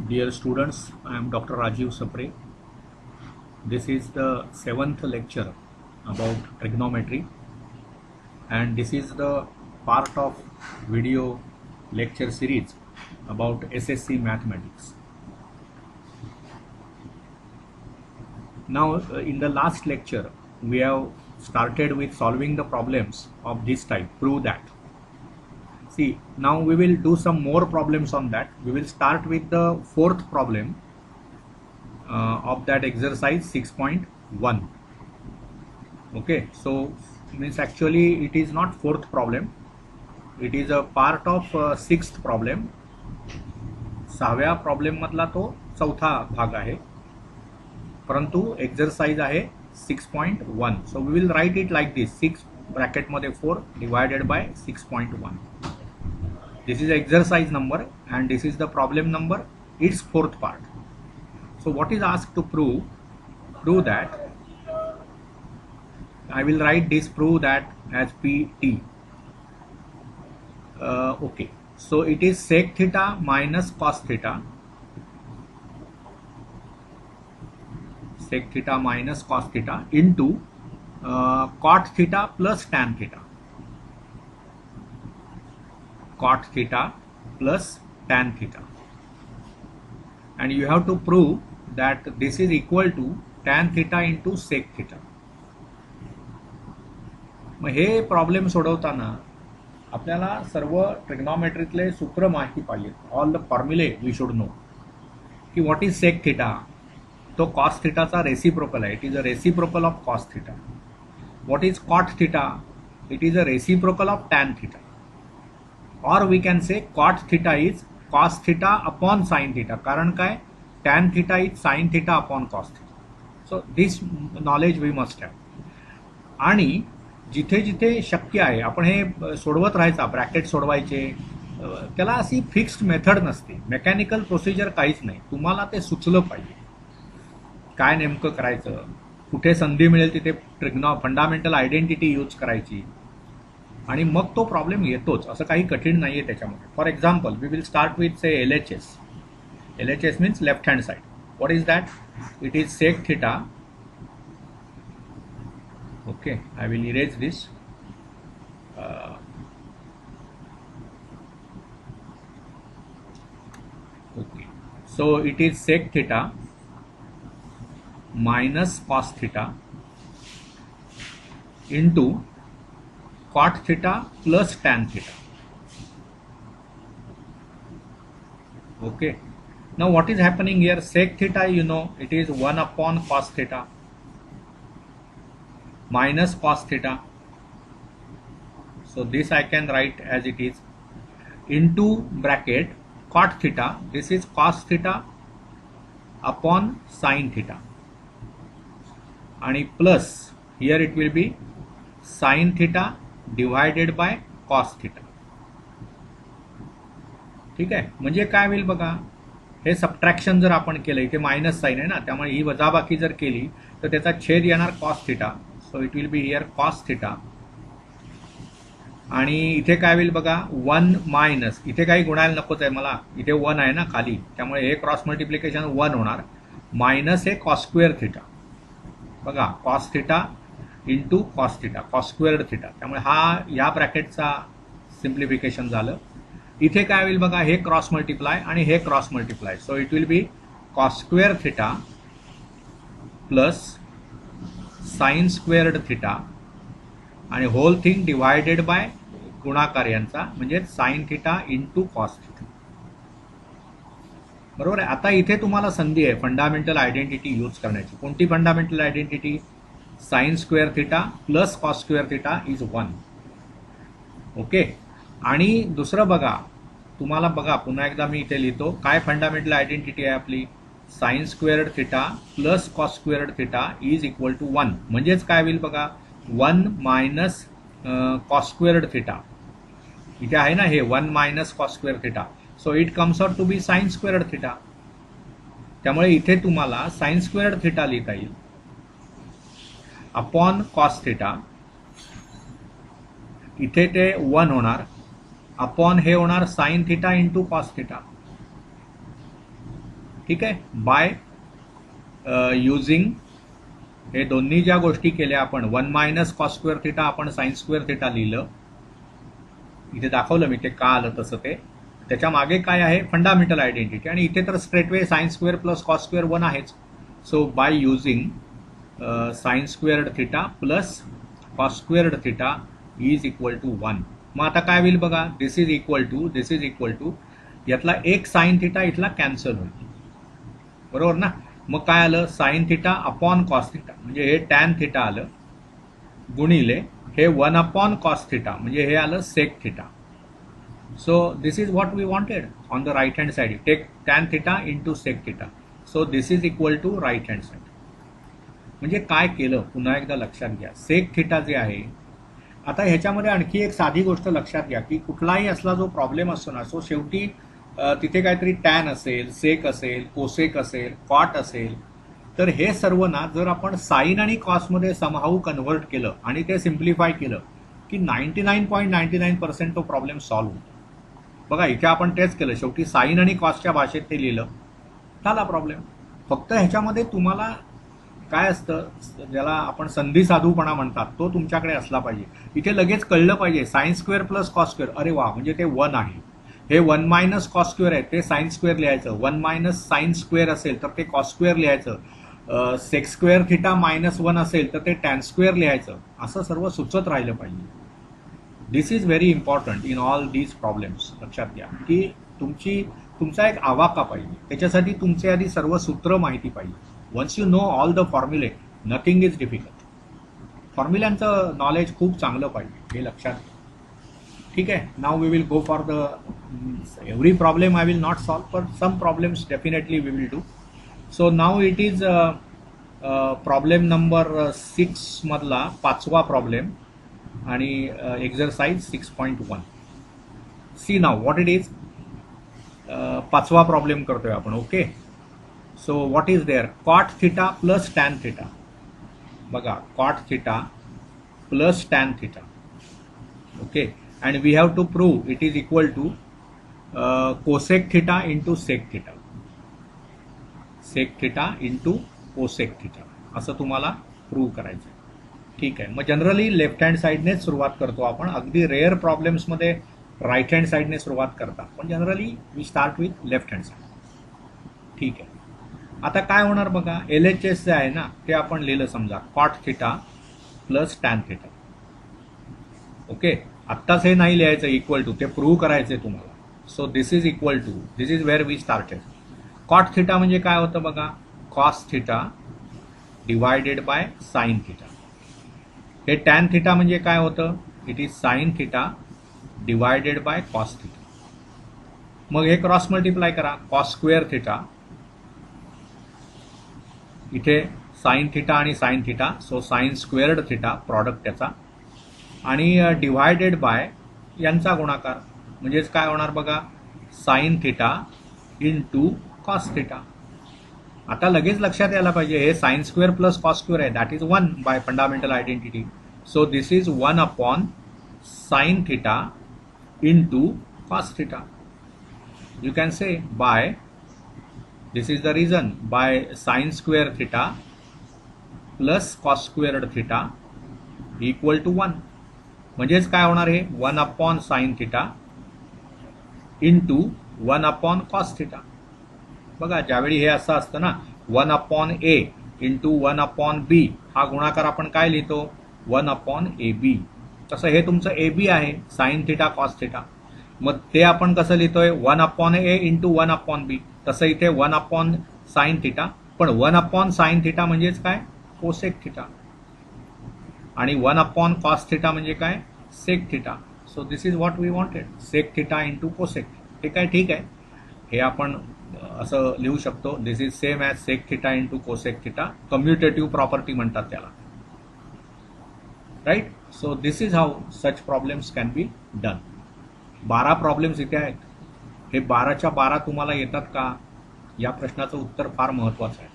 Dear students, I am Dr. Rajiv Sapre. This is the 7th lecture about trigonometry, and this is the part of video lecture series about SSC mathematics. Now, in the last lecture, we have started with solving the problems of this type. Prove that. See, now we will do some more problems on that. We will start with the fourth problem of that exercise 6.1. Okay, so means actually it is not fourth problem, it is a part of sixth problem. सहाव्या problem मधला तो चौथा भाग आहे, परंतु exercise आहे 6.1. So we will write it like this, 6 bracket मध्ये 4 divided by 6.1. This is exercise number and this is the problem number, its fourth part. So what is asked to prove? Prove that, I will write this, prove that as PT. Okay, so it is sec theta minus cos theta, sec theta minus cos theta into cot theta plus tan theta, cot theta plus tan theta, and you have to prove that this is equal to tan theta into sec theta. मग हे problem सोडवताना आपल्याला सर्व ट्रिग्नॉमेट्रीतले सूत्र माहिती पाहिजे. All the formulae we should know. की what is sec theta? तो कॉस थिटाचा रेसिप्रोकल आहे. It is a reciprocal of cos theta. What is cot theta? It is a reciprocal of tan theta. और we can say cot theta is cos theta upon sine theta. कारण काय? Tan theta is sine theta upon cos theta. So this knowledge we must have. आणि जिथे जिथे शक्य आहे आपण हे सोडवत राहायचा, ब्रॅकेट सोडवायचे. त्याला अशी फिक्स्ड मेथड नसते, मेकॅनिकल प्रोसिजर काहीच नाही. तुम्हाला ते सुचलं पाहिजे काय नेमकं करायचं, कुठे संधी मिळेल तिथे फंडामेंटल आयडेंटिटी यूज करायची, आणि मग तो प्रॉब्लेम येतोच. असं काही कठीण नाहीये त्याच्यामध्ये. For example, we will start with say LHS. LHS means left hand side. What is that? It is sec theta. Okay, I will erase this. Okay, so it is sec theta minus cos theta into cot theta plus tan theta. Okay, now what is happening here? Sec theta, you know, it is 1 upon cos theta minus cos theta. So this I can write as it is, into bracket cot theta, this is cos theta upon sin theta, आणि plus here it will be sin theta divided by cos theta. ठीक आहे. म्हणजे काय होईल बघा, हे subtraction जर आपण केलं, इथे मायनस साइन आहे ना, त्यामुळे ही वजाबाकी जर केली तर त्याचा छेद येणार cos theta. So it will be here cos theta. आणि इथे काय होईल बघा, 1 मायनस, इथे काही गुणायला नकोच आहे मला, इथे 1 आहे ना खाली, त्यामुळे हे क्रॉस मल्टिप्लिकेशन 1 होणार, मायनस हे कॉस स्क्वेअर थिटा. बघा, cos theta into cos theta, cos squared theta. त्यामुळे हा या ब्रॅकेटचा सिम्प्लिफिकेशन झालं. इथे काय होईल बघा, हे क्रॉस मल्टिप्लाय आणि हे cross multiply. So it will be cos square theta plus sign squared theta, आणि होल थिंग डिवायडेड बाय गुणाकार यांचा, म्हणजे sign theta into cos theta. बरोबर आहे. आता इथे तुम्हाला संधी आहे फंडामेंटल आयडेंटिटी यूज करण्याची. कोणती fundamental identity? Sine square theta plus cos square theta is 1. Okay. आणि दुसरं बघा, तुम्हाला बघा पुन्हा एकदा मी इथे लिहितो, काय फंडामेंटल आयडेंटिटी आहे आपली? Sine squared theta plus cos squared theta is equal to 1. म्हणजेच काय होईल बघा, 1 मायनस कॉस स्क्वेअर्ड थिटा. इथे आहे ना हे 1 minus cos square theta. So it comes out to be sine squared theta. त्यामुळे इथे तुम्हाला साइन स्क्वेअर्ड थिटा लिहिता येईल अपॉन कॉस थिटा. इथे ते 1 होणार, अपॉन हे होणार sign theta into cos theta. ठीक आहे. बाय युजिंग हे दोन्ही ज्या गोष्टी केल्या आपण, 1 मायनस कॉस स्क्वेअर थिटा आपण साइन स्क्वेअर थिटा लिहिलं, इथे दाखवलं मी ते का आलं तसं. ते त्याच्या मागे काय आहे, फंडामेंटल आयडेंटिटी. आणि इथे तर straightaway sine square plus cos square 1 आहेच. So by using sine squared theta plus cos squared theta is equal to 1. मग आता काय होईल बघा, दिस इज इक्वल टू यातला एक साइन थिटा इथला कॅन्सल होईल, बरोबर ना. मग काय आलं, sign theta upon cos theta म्हणजे हे टॅन थिटा आलं, गुणिले हे 1 अपॉन कॉस थिटा म्हणजे हे आलं sec theta. So this is what we wanted on the right hand side. Take tan theta into sec theta. So this is equal to right hand side. म्हणजे काय केलं पुन्हा एकदा लक्षात घ्या, सेक थिटा जे आहे. आता ह्याच्यामध्ये आणखी एक साधी गोष्ट लक्षात घ्या की कुठलाही असला जो प्रॉब्लेम असतो ना, सो शेवटी तिथे काहीतरी टॅन असेल, सेक असेल, कोसेक असेल, कॉट असेल, तर हे सर्व ना जर आपण साइन आणि कॉसमध्ये समहाऊ कन्व्हर्ट केलं आणि ते सिम्प्लिफाय केलं की 99.99% तो प्रॉब्लेम सॉल्व्ह होतो. बघा इथे आपण तेच केलं, शेवटी साइन आणि कॉसच्या भाषेत ते लिहिलं, झाला प्रॉब्लेम. फक्त ह्याच्यामध्ये तुम्हाला काय असतं, ज्याला आपण संधी साधूपणा म्हणतात, तो तुमच्याकडे असला पाहिजे. इथे लगेच कळलं पाहिजे sign square plus cos square, अरे वा, म्हणजे ते 1 आहे. हे 1 मायनस कॉस स्क्वेअर आहे, ते साइन स्क्वेअर लिहायचं. 1 मायनस साइन स्क्वेअर असेल तर ते कॉस स्क्वेअर लिहायचं. सेक स्क्वेअर थिटा मायनस 1 असेल तर ते टॅन स्क्वेअर लिहायचं. असं सर्व सुचत राहिलं पाहिजे. This is very important in all these problems. लक्षात घ्या की तुमचा एक आवाका पाहिजे, त्याच्यासाठी तुमचे आधी सर्व सूत्र माहिती पाहिजे. Once you know all the formulae, nothing is difficult. फॉर्म्युल्यांचं नॉलेज खूप चांगलं पाहिजे, हे लक्षात घ्या. ठीक आहे. Now we will go for the every problem I will not solve, but some problems definitely we will do. So now it is problem number 6 मधला 5वा प्रॉब्लेम आणि exercise 6.1. See now what it is. 5वा problem करतोय आपण. Okay. So what is there, cot theta plus tan theta. बघा, cot theta plus tan theta. Okay. And we have to prove it is equal to cosec theta into sec theta. Sec theta into cosec theta असं तुम्हाला prove करायचं. ठीक आहे. मग generally left hand साईडनेच सुरुवात करतो आपण. अगदी रेअर प्रॉब्लेम्समध्ये राईट हँड साईडने सुरुवात करतात, पण generally we start with left hand side. ठीक आहे. आता काय होणार बघा, LHS जे आहे ना ते आपण लिहिलं, समजा cot theta plus tan theta. Okay. आत्ताच हे नाही लिहायचं इक्वल टू, ते प्रूव्ह करायचं आहे तुम्हाला. So this is equal to, this is where we started. Cot theta म्हणजे काय होतं बघा, cos theta divided by sine theta. हे टॅन थिटा म्हणजे काय होतं, it is sine theta divided by cos theta. मग हे क्रॉस मल्टिप्लाय करा, कॉस स्क्वेअर थिटा, इथे साइन थिटा आणि sine theta, so sine squared theta product त्याचा, आणि डिवायडेड बाय यांचा गुणाकार म्हणजेच काय होणार बघा, sine theta into cos theta. आता लगेच लक्षात यायला पाहिजे, हे sine square plus cos square आहे, that is 1 by fundamental identity. So this is 1 upon sine theta into cos theta. You can say by, this is the reason, by sin square theta plus cos squared theta equal to 1. म्हणजेच काय होणार आहे, 1 upon sine theta into 1 upon cos theta. बघा, ज्यावेळी हे असं असतं ना, 1 अपॉन ए इंटू 1 अपॉन बी, हा गुणाकार आपण काय लिहितो, 1 अपॉन ए बी. तसं हे तुमचं ए बी आहे, साइन थिटा कॉस थिटा. मग ते आपण कसं लिहितोय, 1 अपॉन ए इंटू 1 अपॉन बी. तसं इथे 1 अपॉन साइन थिटा, पण 1 अपॉन साइन थिटा म्हणजेच काय, कोसेक थिटा, आणि 1 अपॉन कॉस थिटा म्हणजे काय, sec theta. So this is what we wanted, sec theta into cosec. ठीक आहे. ठीक आहे. हे आपण असं लिहू शकतो, this is same as sec theta into cosec theta. Commutative property म्हणतात त्याला, right. So this is how such problems can be done. 12 problems इथे आहेत. हे 12च्या 12 तुम्हाला येतात का, या प्रश्नाचं उत्तर फार महत्त्वाचं आहे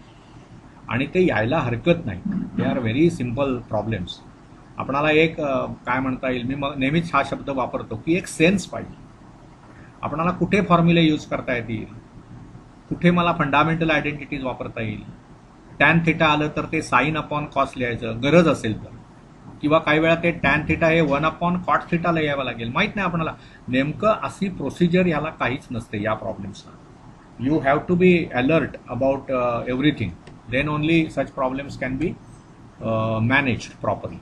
आणि ते यायला हरकत नाही. They are very simple problems. आपणाला एक काय म्हणता येईल, मी मग नेहमीच हा शब्द वापरतो की एक सेन्स पाहिजे. आपणाला कुठे फॉर्म्युले यूज करता येतील, कुठे मला फंडामेंटल आयडेंटिटीज वापरता येईल. टॅन थिटा आलं तर ते साइन अपॉन कॉस लिहायचं गरज असेल तर, किंवा काही वेळा ते टॅन थिटा हे 1 अपॉन कॉट थिटा लिहावं लागेल. माहीत नाही आपल्याला नेमकं अशी प्रोसिजर याला काहीच नसते या प्रॉब्लेम्सला. You have to be alert about everything, then only such problems can be managed properly.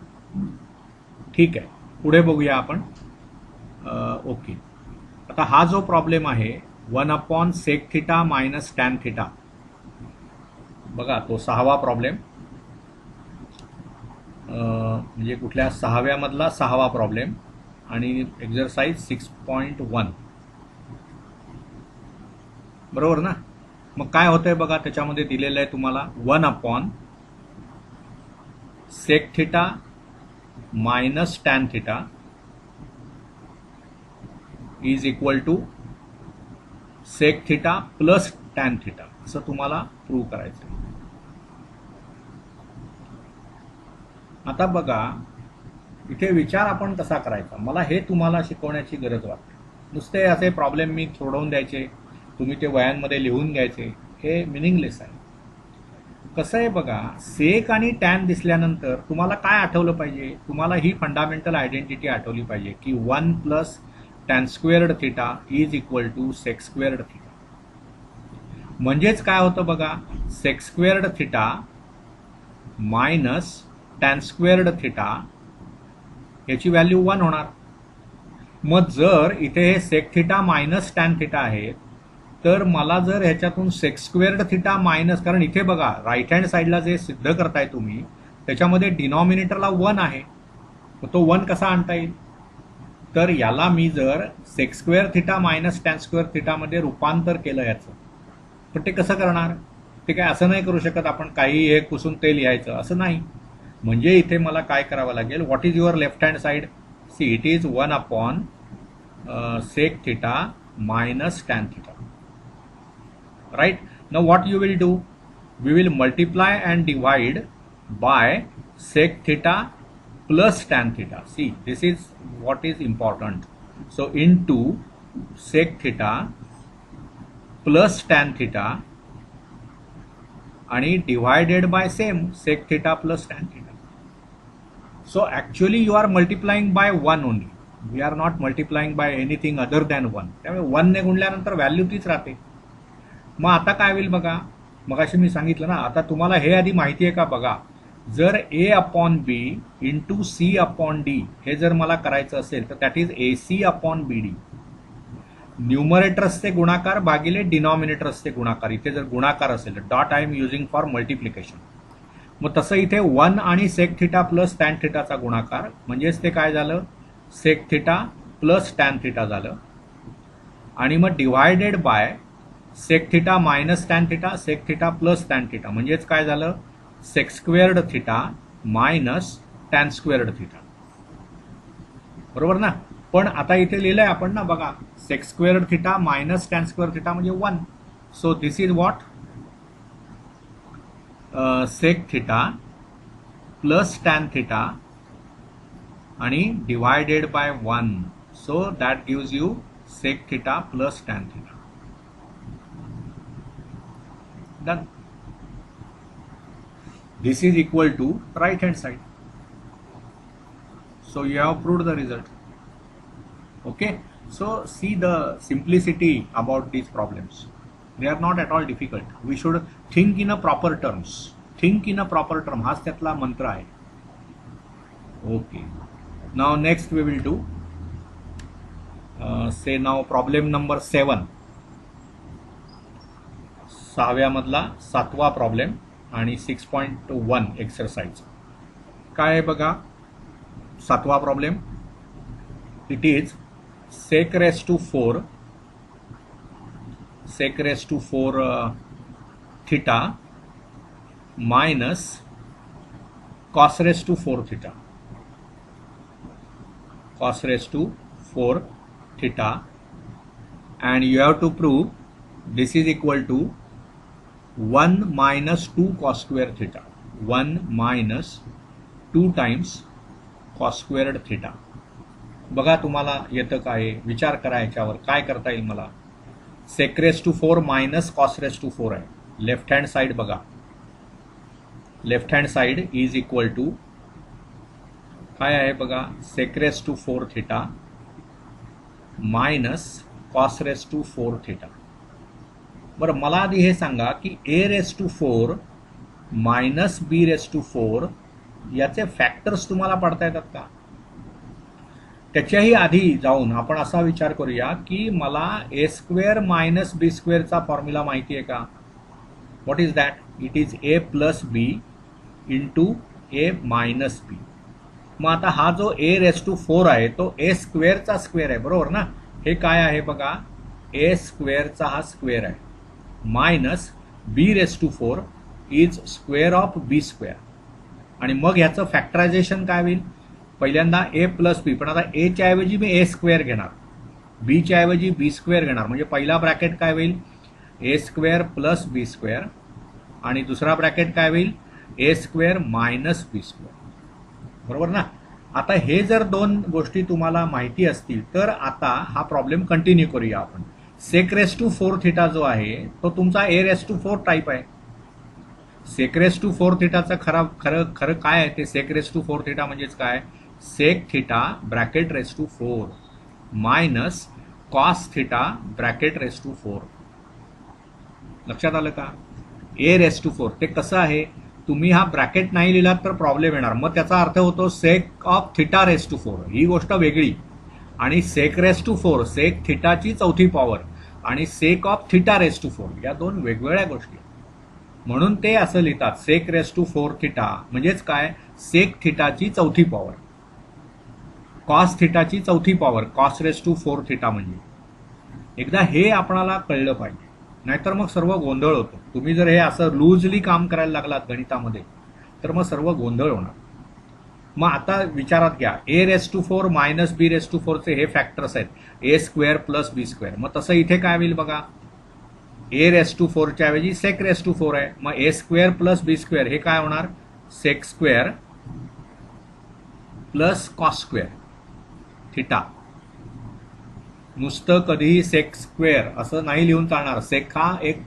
ठीक आहे, पुढे बघूया आपण. ओके, आता हा जो प्रॉब्लेम आहे 1 upon sec theta minus tan theta, बघा तो 6वा प्रॉब्लेम, म्हणजे कुठल्या 6व्या मधला 6वा प्रॉब्लेम आणि एक्झरसाइज 6.1, बरोबर ना. मग काय होतंय बघा, त्याच्यामध्ये दिलेलं आहे तुम्हाला 1 upon sec theta minus tan theta is equal to sec theta plus tan theta, असं तुम्हाला प्रूव्ह करायचं आहे. आता बघा इथे विचार आपण कसा करायचा, मला हे तुम्हाला शिकवण्याची गरज वाटते. नुसते असे प्रॉब्लेम मी सोडवून द्यायचे, तुम्ही ते वह्यांमध्ये लिहून घ्यायचे, हे मिनिंगलेस आहे. कसं आहे बघा, सेक आणि टॅन दिसल्यानंतर तुम्हाला काय आठवलं पाहिजे, तुम्हाला ही फंडामेंटल आयडेंटिटी आठवली पाहिजे की 1 plus tan squared theta is equal to sec squared theta. म्हणजेच काय होतं बघा, sec squared theta minus tan squared theta याची व्हॅल्यू 1 होणार. मग जर इथे हे sec theta minus tan theta आहे, तर मला जर ह्याच्यातून सेक स्क्वेअर्ड थिटा मायनस, कारण इथे बघा राईट हँड साईडला जे सिद्ध करताय तुम्ही त्याच्यामध्ये डिनॉमिनेटरला 1 आहे, तो 1 कसा आणता येईल. तर याला मी जर sec square theta minus tan square थिटामध्ये रूपांतर केलं याचं, पण ते कसं करणार, ते काय असं नाही करू शकत आपण काही हे पुसून ते लिहायचं असं नाही. म्हणजे इथे मला काय करावं लागेल, what is your left hand side, see it is 1 upon sec theta minus tan theta, right. Now what you will do, we will multiply and divide by sec theta plus tan theta. See this is what is important. So into sec theta plus tan theta आणि divided by same sec theta plus tan theta. So actually you are multiplying by 1 only. We are not multiplying by anything other than 1. त्यामुळे 1 ने गुणल्यानंतर value तीच राहते. मग आता काय होईल बघा, मगाशी मी सांगितलं ना, आता तुम्हाला हे आधी माहिती आहे का बघा, जर a upon b into c upon d हे जर मला करायचं असेल तर that is ac upon bd. न्यूमरेटर्सचे गुणाकार भागिले डिनॉमिनेटर्सचे गुणाकार. इथे जर गुणाकार असेल तर dot I am using for multiplication. मग तसं इथे 1 आणि सेक थिटा प्लस टॅन थिटाचा गुणाकार, म्हणजेच ते काय झालं, sec theta plus tan theta झालं. आणि मग divided by sec theta minus tan theta, sec theta plus tan theta, म्हणजेच काय झालं, sec squared theta minus tan squared theta, बरोबर ना. पण आता इथे लिहिलंय आपण ना बघा, sec squared theta minus tan square theta म्हणजे 1. So this is what, sec theta plus tan theta आणि divided by 1. So that gives you sec theta plus tan theta. Done. This is equal to right hand side. So you have proved the result. Okay, so see the simplicity about these problems. They are not at all difficult. We should think in a proper terms. Think in a proper term. हाच त्यातला मंत्र आहे. Okay. Now next we will do say now problem number 7. 6व्या मधला 7वा problem आणि 6.1 exercise. काय आहे बघा 7वा problem. It is sec raised to 4 theta minus cos raised to 4 theta. Cos raised to 4 theta, and you have to prove this is equal to 1 minus 2 cos square theta. 1 minus 2 times cos squared theta. बघा तुम्हाला येतं काय, विचार करा याच्यावर काय करता येईल मला. Sec raise to 4 minus cos raise to 4 आहे. लेफ्ट हँड साईड बघा, left hand side is equal to काय आहे बघा, sec raise to 4 theta minus cos raise to 4 theta. बरं, मला आधी हे सांगा की a raise to 4 minus B raise to 4 याचे फॅक्टर्स तुम्हाला पडता येतात का? त्याच्याही आधी जाऊन आपण असा विचार करूया की मला ए स्क्वेअर मायनस बी स्क्वेअरचा फॉर्म्युला माहिती आहे का? What is that? It is a plus b into a minus b. मग आता हा जो ए रेस टू 4 आहे तो ए स्क्वेअरचा स्क्वेअर आहे, बरोबर ना? हे काय आहे बघा, ए स्क्वेअरचा हा स्क्वेअर आहे minus B raise to 4 is square of B square. आणि मग ह्याचं फॅक्टरायझेशन काय होईल? पहिल्यांदा ए प्लस बी, पण आता ए च्या ऐवजी मी ए स्क्वेअर घेणार, बी च्या ऐवजी बी स्क्वेअर घेणार. म्हणजे पहिला ब्रॅकेट काय होईल, ए स्क्वेअर प्लस बी स्क्वेअर, आणि दुसरा ब्रॅकेट काय होईल, ए स्क्वेअर मायनस बी स्क्वेअर. बरोबर ना? आता हे जर दोन गोष्टी तुम्हाला माहिती असतील तर आता हा प्रॉब्लेम कंटिन्यू करूया आपण. सेक रेस टू 4 थिटा जो आहे तो तुमचा ए रेस टू 4 टाईप आहे. सेक रेस टू 4 थिटाचं खरं काय आहे ते? सेक रेस टू 4 थिटा म्हणजेच काय, sec theta bracket raise to 4 minus cos theta bracket raise to 4. लक्षात आलं का? ए रेस टू 4 ते कसं आहे, तुम्ही हा ब्रॅकेट नाही लिहिलात तर प्रॉब्लेम येणार. मग त्याचा अर्थ होतो sec of theta raise to 4, ही गोष्ट वेगळी. आणि सेक रेस टू 4 सेक थिटाची चौथी पॉवर आणि sec of theta raise to 4 या दोन वेगवेगळ्या गोष्टी. म्हणून ते असं लिहितात, सेक रेस टू 4 थिटा म्हणजेच काय, सेक थिटाची चौथी पॉवर, कॉस थिटाची चौथी power, cos raise to 4 theta. म्हणजे एकदा हे आपणाला कळलं पाहिजे, नाहीतर मग सर्व गोंधळ होतो. तुम्ही जर हे असं लूजली काम करायला लागलात गणितामध्ये तर मग सर्व गोंधळ होणार. मग आता विचारात घ्या, a raise to 4 minus B raise to 4 चे हे फॅक्टर्स आहेत, a square plus B square. मग तसं इथे काय होईल बघा, ए रेस टू 4 च्या ऐवजी सेक रेस टू 4 आहे. मग A square plus B square हे काय होणार, sec square plus cos square theta. नुसतं कधीही सेक स्क्वेअर असं नाही लिहून चालणार. सेक हा एक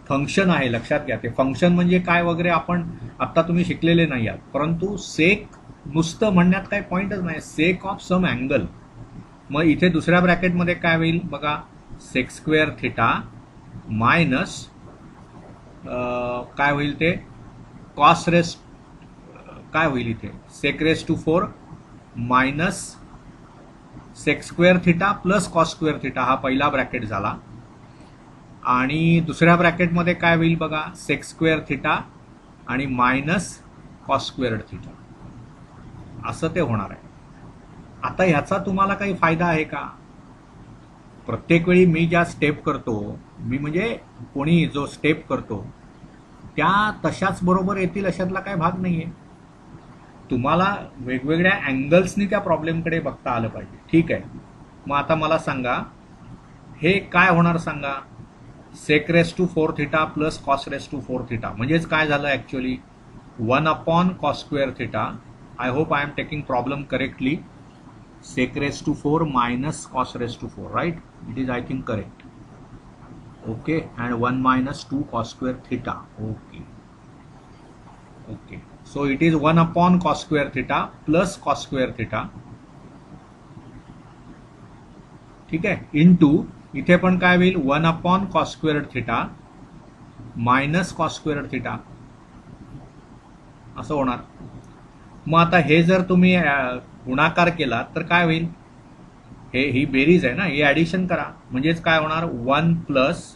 फंक्शन आहे, लक्षात घ्या. ते फंक्शन म्हणजे काय वगैरे आपण आता तुम्ही शिकलेले नाही आहात, परंतु सेक नुसतं म्हणण्यात काही पॉईंटच नाही, सेक ऑफ सम अँगल. मग इथे दुसऱ्या ब्रॅकेटमध्ये काय होईल बघा, सेक स्क्वेअर थिटा मायनस काय होईल ते, कॉस रेस काय होईल इथे, sec raise to 4 minus sec square theta plus cos square theta, हा पहिला ब्रॅकेट झाला. आणि दुसऱ्या ब्रॅकेटमध्ये काय होईल बघा, सेक स्क्वेअर थिटा आणि मायनस कॉस स्क्वेअर थिटा, असं ते होणार आहे. आता ह्याचा तुम्हाला काही फायदा आहे का? प्रत्येक वेळी मी ज्या स्टेप करतो, मी म्हणजे कोणी जो स्टेप करतो त्या तशाच बरोबर येतील अशातला काही भाग नाहीये. तुम्हाला वेगवेगळ्या अँगल्सनी त्या प्रॉब्लेमकडे बघता आलं पाहिजे. ठीक आहे, मग आता मला सांगा हे काय होणार सांगा, sec raise to 4 theta plus cos raise to 4 theta म्हणजेच काय झालं actually, 1 upon cos square theta. I hope I am taking problem correctly. Sec raise to 4 minus cos raise to 4, right? It is I think correct. Okay, and 1 minus 2 cos square theta. Okay okay, so it is 1 upon cos square theta plus cos square theta. ठीक आहे, into इथे पण काय होईल, 1 upon cos square theta minus cos square theta असं होणार. मग आता हे जर तुम्ही गुणाकार केला तर काय होईल, ही बेरीज आहे ना, हे ऍडिशन करा म्हणजेच काय होणार, 1 प्लस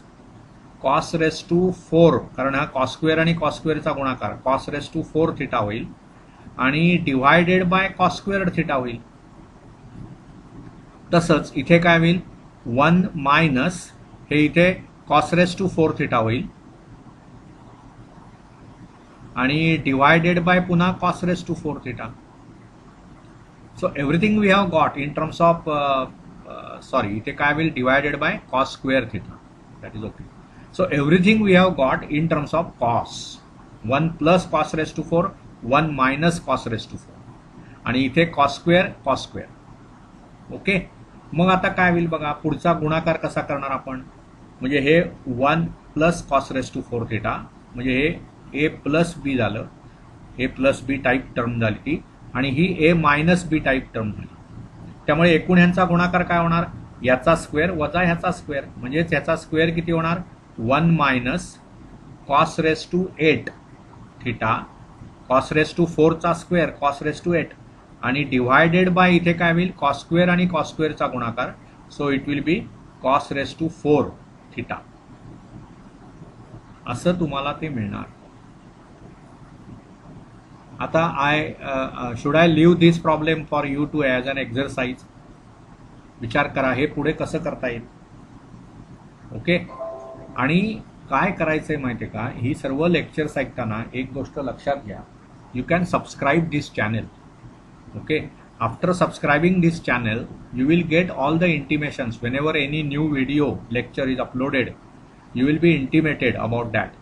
कॉस रेस टू 4, कारण हा कॉस स्क्वेअर आणि कॉस स्क्वेअरचा गुणाकार, कॉस रेस टू 4 थिटा होईल आणि divided by cos square theta होईल. तसंच इथे काय होईल, 1 मायनस हे इथे कॉस रेस टू 4 थिटा होईल आणि डिव्हायडेड बाय पुन्हा cos raise to 4 theta. So everything we have got in terms of sorry, इथे काय होईल, divided by cos square theta. That is okay. So everything we have got in terms of cos. 1 plus cos raised to 4, 1 minus cos raised to 4. आणि इथे cos square, cos square. Okay, मग आता काय होईल बघा, पुढचा गुणाकार कसा करणार आपण, म्हणजे हे 1 plus cos raise to 4 theta, म्हणजे हे ए प्लस बी झालं, A plus B type term झाली ती, आणि ही A minus B type term झाली. त्यामुळे एकूण ह्यांचा गुणाकार काय होणार, याचा स्क्वेअर वजा ह्याचा स्क्वेअर, म्हणजेच ह्याचा स्क्वेअर किती होणार 1 minus cos raise to 8 theta, cos raise to 4 चा स्क्वेअर कॉस रेस टू 8, आणि डिव्हायडेड बाय इथे काय होईल कॉस स्क्वेअर आणि कॉस स्क्वेअरचा गुणाकार, so it will be cos raise to 4 theta, असं तुम्हाला ते मिळणार. आता should I leave this problem for you to as an exercise. विचार करा हे पुढे कसं करता येईल. ओके, आणि काय करायचंय माहितीये का, ही सर्व लेक्चर्स ऐकताना एक गोष्ट लक्षात घ्या, you can subscribe this channel. Okay, after सबस्क्रायबिंग this channel you will get all the intimations whenever any new video lecture is uploaded. You will be intimated about that.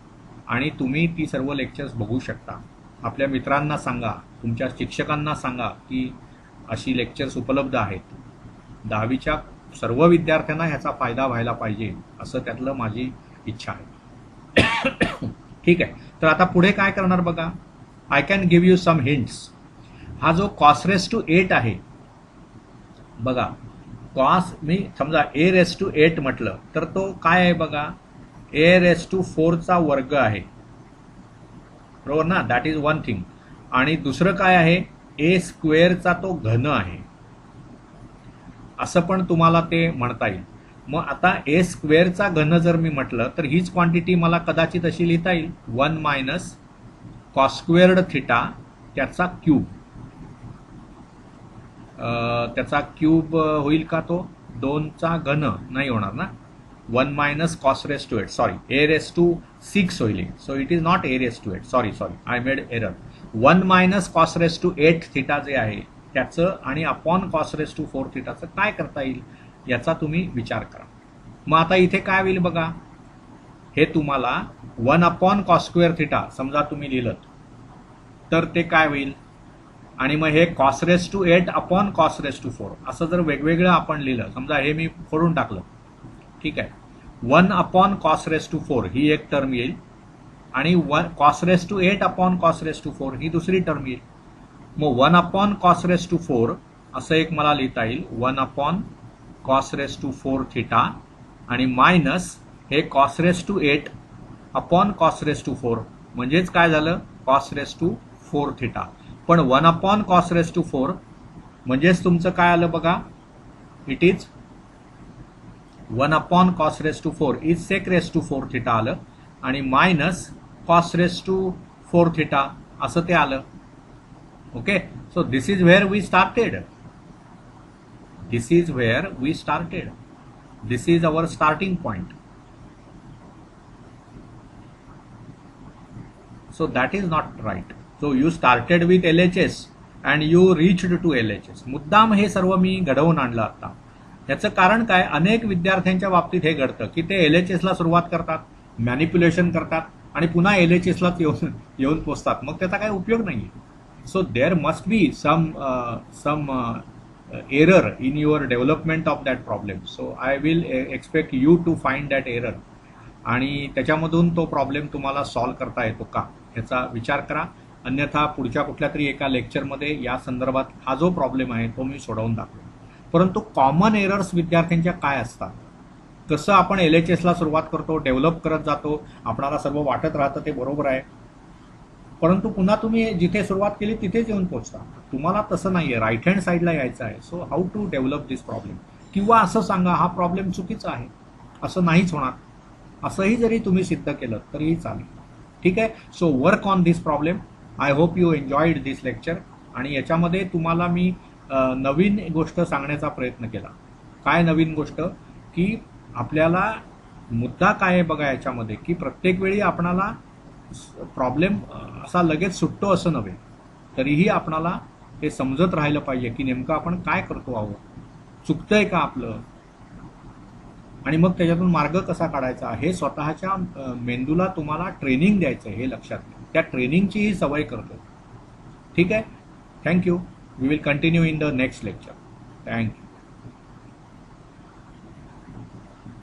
आणि तुम्ही ती सर्व लेक्चर्स बघू शकता. आपल्या मित्रांना सांगा, तुमच्या शिक्षकांना सांगा की अशी लेक्चर्स उपलब्ध आहेत. 10वीच्या सर्व विद्यार्थ्यांना ह्याचा फायदा व्हायला पाहिजे, असं त्यातलं माझी इच्छा आहे. ठीक आहे, तर आता पुढे काय करणार बघा. I can give you some hints. हा जो कॉस रेस टू 8 आहे बघा, कॉस मी समजा ए रेस टू 8 म्हटलं तर तो काय आहे बघा, ए रेस टू 4 चा वर्ग आहे, बरोबर ना, दॅट इज वन थिंग. आणि दुसरं काय आहे, ए स्क्वेअरचा तो घन आहे, असं पण तुम्हाला ते म्हणता येईल. मग आता ए स्क्वेअरचा घन जर मी म्हटलं तर हीच क्वांटिटी मला कदाचित अशी लिहिता येईल 1 मायनस कॉस स्क्वेअर्ड थिटा त्याचा क्यूब. त्याचा क्यूब होईल का, तो 2चा घन नाही होणार ना, 1 minus cos raise to 8, sorry A raise to 6 होईल, so it is not A raise to 8, sorry I made error. 1 minus cos raise to 8 theta जे आहे त्याचं आणि अपॉन कॉस रेस टू 4 थिटाचं काय करता येईल याचा तुम्ही विचार करा. मग आता इथे काय होईल बघा, हे तुम्हाला 1 अपॉन कॉस स्क्वेअर थिटा समजा तुम्ही लिहिलं तर ते काय होईल, आणि मग हे cos raise to 8 upon cos raise to 4 असं जर वेगवेगळं आपण लिहिलं, समजा हे मी फोडून टाकलं, ठीक आहे, 1 अपॉन कॉस रेस टू 4 ही एक टर्म येईल, आणि cos raise to 8 upon cos raise to 4 ही दुसरी टर्म येईल. मग 1 अपॉन कॉस रेस टू 4 असं एक मला लिहिता येईल 1 upon cos raise to 4 theta, आणि मायनस हे cos raise to 8 upon cos raise to 4, म्हणजेच काय झालं कॉस रेस टू 4 थिटा. पण 1 अपॉन कॉस रेस टू 4 म्हणजेच तुमचं काय आलं बघा, it is 1 upon cos raise to 4 is sec raise to 4 theta आलं, आणि minus cos raise to 4 theta असं ते आलं. Okay, so this is where we started, this is where we started, this is our starting point. So that is not right. So you started with LHS and you reached to LHS. मुद्दाम हे सर्व मी घडवून आणलं आता. याचं कारण काय, अनेक विद्यार्थ्यांच्या बाबतीत हे घडतं की ते LHS ला सुरुवात करतात, मॅनिप्युलेशन करतात आणि पुन्हा LHS लाच येऊन पोचतात, मग त्याचा काही उपयोग नाहीये. So there must be some error in your development of that problem. So I will expect you to find that error, आणि त्याच्यामधून तो प्रॉब्लेम तुम्हाला सॉल्व्ह करता येतो का याचा विचार करा. अन्यथा पुढच्या कुठल्या तरी एका लेक्चरमध्ये या संदर्भात हा जो प्रॉब्लेम आहे तो मी सोडवून दाखवेन. परंतु कॉमन एरर्स विद्यार्थ्यांच्या काय असतात, कसं आपण LHS ला सुरुवात करतो, डेव्हलप करत जातो, आपणाला सर्व वाटत राहतं ते बरोबर आहे, परंतु पुन्हा तुम्ही जिथे सुरुवात केली तिथेच येऊन पोहोचता. तुम्हाला तसं नाहीये, राईट हँड साईडला यायचं आहे. So how to develop this problem, किंवा असं सांगा हा प्रॉब्लेम चुकीचा आहे, असं नाहीच होणार, असंही जरी तुम्ही सिद्ध केलं तरीही चालेल. ठीक आहे, so work on this problem. I hope you enjoyed this lecture. आणि याच्यामध्ये तुम्हाला मी नवीन गोष्ट सांगण्याचा प्रयत्न केला. काय नवीन गोष्ट, की आपल्याला मुद्दा काय आहे बघा याच्यामध्ये, की प्रत्येक वेळी आपणाला प्रॉब्लेम असा लगेच सुटतो असं नव्हे, तरीही आपणाला हे समजत राहिलं पाहिजे की नेमकं आपण काय करतो आहोत, चुकतंय का आपलं, आणि मग त्याच्यातून मार्ग कसा काढायचा हे स्वतःच्या मेंदूला तुम्हाला ट्रेनिंग द्यायचं आहे, हे लक्षात घ्या. त्या ट्रेनिंगची ही सवय करतो. ठीक आहे, thank you. We will continue in the next lecture. Thank you.